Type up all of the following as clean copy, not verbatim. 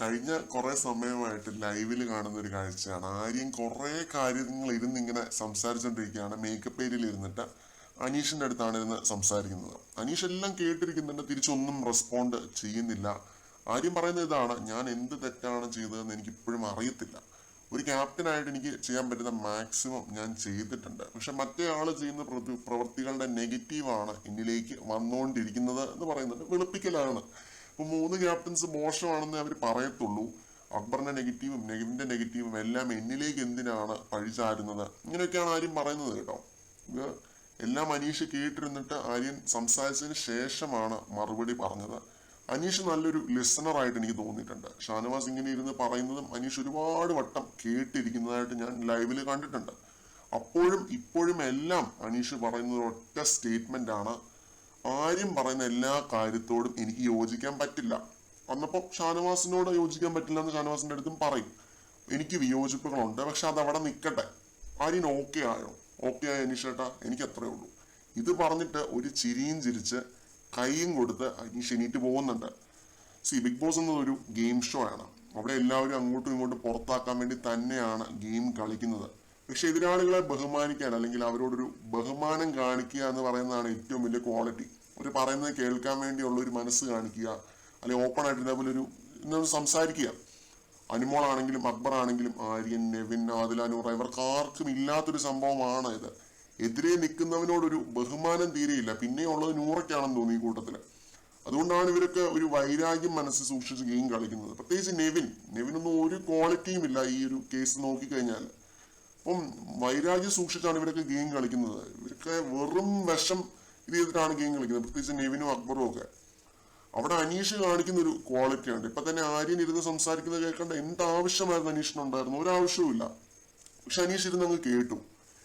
കഴിഞ്ഞ കുറെ സമയമായിട്ട് ലൈവിൽ കാണുന്ന ഒരു കാഴ്ചയാണ്. ആര്യം കുറെ കാര്യങ്ങൾ ഇരുന്നിങ്ങനെ സംസാരിച്ചുകൊണ്ടിരിക്കുകയാണ്. മേക്കപ്പ് ഏരിയയിൽ ഇരുന്നിട്ട് അനീഷിന്റെ അടുത്താണ് ഇരുന്ന് സംസാരിക്കുന്നത്. അനീഷ് എല്ലാം കേട്ടിരിക്കുന്നുണ്ട്, തിരിച്ചൊന്നും റെസ്പോണ്ട് ചെയ്യുന്നില്ല. ആര്യം പറയുന്ന ഇതാണ്: ഞാൻ എന്ത് തെറ്റാണ് ചെയ്തതെന്ന് എനിക്ക് ഇപ്പോഴും അറിയത്തില്ല. ഒരു ക്യാപ്റ്റനായിട്ട് എനിക്ക് ചെയ്യാൻ പറ്റുന്ന മാക്സിമം ഞാൻ ചെയ്തിട്ടുണ്ട്. പക്ഷെ മറ്റേ ആള് ചെയ്യുന്ന പ്രവൃത്തികളുടെ നെഗറ്റീവാണ് എന്നിലേക്ക് വന്നുകൊണ്ടിരിക്കുന്നത് എന്ന് പറയുന്നുണ്ട്. വെളുപ്പിക്കലാണ്. ഇപ്പൊ 3 ക്യാപ്റ്റൻസ് മോശമാണെന്ന് അവർ പറയത്തുള്ളൂ. അക്ബറിന്റെ നെഗറ്റീവും നെവിന്റെ നെഗറ്റീവും എല്ലാം എന്നിലേക്ക് എന്തിനാണ് പഴിചാരുന്നത്, ഇങ്ങനെയൊക്കെയാണ് ആര്യം പറയുന്നത് കേട്ടോ. ഇത് എല്ലാം അനീഷ് കേട്ടിരുന്നിട്ട് ആര്യൻ സംസാരിച്ചതിന് ശേഷമാണ് മറുപടി പറഞ്ഞത്. അനീഷ് നല്ലൊരു ലിസണർ ആയിട്ട് എനിക്ക് തോന്നിയിട്ടുണ്ട്. ഷാനവാസ് ഇങ്ങനെ ഇരുന്ന് പറയുന്നതും അനീഷ് ഒരുപാട് വട്ടം കേട്ടിരിക്കുന്നതായിട്ട് ഞാൻ ലൈവില് കണ്ടിട്ടുണ്ട്. അപ്പോഴും ഇപ്പോഴും എല്ലാം അനീഷ് പറയുന്നത് ഒറ്റ സ്റ്റേറ്റ്മെന്റ് ആണ്: ആര്യം പറയുന്ന എല്ലാ കാര്യത്തോടും എനിക്ക് യോജിക്കാൻ പറ്റില്ല. വന്നപ്പോൾ ഷാനവാസിനോട് യോജിക്കാൻ പറ്റില്ല എന്ന് ഷാനവാസിന്റെ അടുത്തും പറയും. എനിക്ക് വിയോജിപ്പുകളുണ്ട്, പക്ഷെ അത് അവിടെ നിൽക്കട്ടെ. ആര്യൻ ഓക്കെ ആയോ? ഓക്കെ ആയ അനീഷേട്ടാ, എനിക്ക് അത്രേ ഉള്ളൂ. ഇത് പറഞ്ഞിട്ട് ഒരു ചിരിയും ചിരിച്ച് കൈയും കൊടുത്ത് അനീഷ് എണീറ്റ് പോകുന്നുണ്ട്. ബിഗ് ബോസ് എന്നത് ഒരു ഗെയിം ഷോ ആണ്. അവിടെ എല്ലാവരും അങ്ങോട്ടും ഇങ്ങോട്ടും പുറത്താക്കാൻ വേണ്ടി തന്നെയാണ് ഗെയിം കളിക്കുന്നത്. പക്ഷെ എതിരാളികളെ ബഹുമാനിക്കാൻ, അല്ലെങ്കിൽ അവരോടൊരു ബഹുമാനം കാണിക്കുക എന്ന് പറയുന്നതാണ് ഏറ്റവും വലിയ ക്വാളിറ്റി. ഒരു പറയുന്നത് കേൾക്കാൻ വേണ്ടിയുള്ള ഒരു മനസ്സ് കാണിക്കുക, അല്ലെങ്കിൽ ഓപ്പൺ ആയിട്ട് ഇതേപോലെ ഒരു സംസാരിക്കുക. അനുമോൾ ആണെങ്കിലും അക്ബർ ആണെങ്കിലും ആര്യൻ, നെവിൻ, ആദില, നൂറ ഇവർക്ക് ആർക്കും ഇല്ലാത്തൊരു സംഭവമാണ് ഇത്. എതിരെ നിൽക്കുന്നവനോടൊരു ബഹുമാനം തീരെയില്ല. പിന്നെയുള്ളത് നൂറയ്ക്കാണെന്ന് തോന്നി ഈ കൂട്ടത്തില്. അതുകൊണ്ടാണ് ഇവരൊക്കെ ഒരു വൈരാഗ്യം മനസ്സിൽ സൂക്ഷിച്ച് ഗെയിം കളിക്കുന്നത്. പ്രത്യേകിച്ച് നെവിനൊന്നും ഒരു ക്വാളിറ്റിയും ഇല്ല ഈ ഒരു കേസ് നോക്കിക്കഴിഞ്ഞാൽ. അപ്പം വൈരാഗ്യം സൂക്ഷിച്ചാണ് ഇവരൊക്കെ ഗെയിം കളിക്കുന്നത്. ഇവരൊക്കെ വെറും വിഷം ഇത് ചെയ്തിട്ടാണ് ഗെയിം കളിക്കുന്നത്. പ്രത്യേകിച്ച് നെവിനും അക്ബറും ഒക്കെ. അവിടെ അനീഷ് കാണിക്കുന്ന ഒരു ക്വാളിറ്റിയാണ്. ഇപ്പൊ തന്നെ ആര്യൻ ഇരുന്ന് സംസാരിക്കുന്നത് കേൾക്കേണ്ട എന്താവശ്യമായിരുന്നു അനീഷിനുണ്ടായിരുന്നു? ഒരാവശ്യവുമില്ല. പക്ഷെ അനീഷ് ഇരുന്ന് അങ്ങ് കേട്ടു.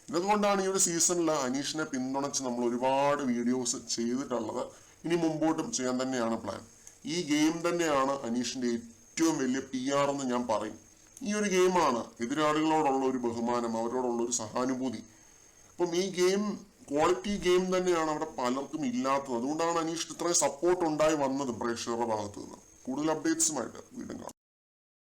ഇതുകൊണ്ടാണ് ഈ ഒരു സീസണിൽ അനീഷിനെ പിന്തുണച്ച് നമ്മൾ ഒരുപാട് വീഡിയോസ് ചെയ്തിട്ടുള്ളത്. ഇനി മുമ്പോട്ടും ചെയ്യാൻ തന്നെയാണ് പ്ലാൻ. ഈ ഗെയിം തന്നെയാണ് അനീഷിന്റെ ഏറ്റവും വലിയ PR എന്ന് ഞാൻ പറയും. ഈ ഒരു ഗെയിമാണ് എതിരാളികളോടുള്ള ഒരു ബഹുമാനം, അവരോടുള്ള ഒരു സഹാനുഭൂതി. അപ്പം ഈ ഗെയിം ക്വാളിറ്റി ഗെയിം തന്നെയാണ് അവിടെ പലർക്കും ഇല്ലാത്തത്. അതുകൊണ്ടാണ് അനീഷ് ഇത്രയും സപ്പോർട്ട് ഉണ്ടായി വന്നത് പ്രേക്ഷകരുടെ ഭാഗത്തു നിന്ന്. കൂടുതൽ അപ്ഡേറ്റ്സുമായിട്ട് വീണ്ടും കാണാം.